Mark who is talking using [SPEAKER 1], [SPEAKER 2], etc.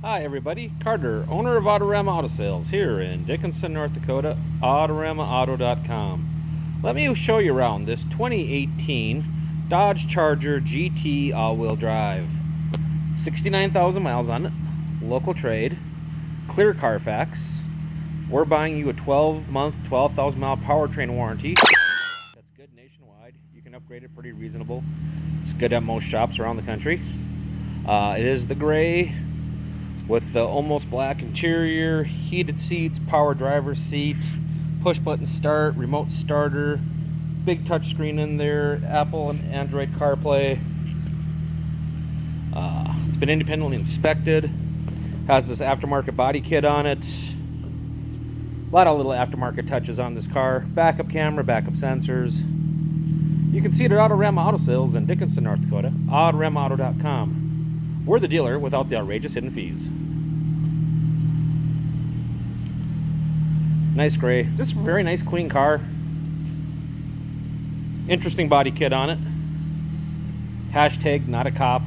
[SPEAKER 1] Hi everybody, Carter, owner of Autorama Auto Sales here in Dickinson, North Dakota, AutoramaAuto.com. Let me show you around this 2018 Dodge Charger GT all-wheel drive. 69,000 miles on it, local trade, clear Carfax. We're buying you a 12-month, 12,000 mile powertrain warranty. That's good nationwide. You can upgrade it pretty reasonable. It's good at most shops around the country. It is the gray with the almost black interior, heated seats, power driver's seat, push button start, remote starter, big touch screen in there, Apple and Android CarPlay. It's been independently inspected, has this aftermarket body kit on it. A lot of little aftermarket touches on this car. Backup camera, backup sensors. You can see it at Autorama Auto Sales in Dickinson, North Dakota, AutoRamaAuto.com. We're the dealer without the outrageous hidden fees. Nice gray. Just a very nice clean car. Interesting body kit on it. Hashtag not a cop.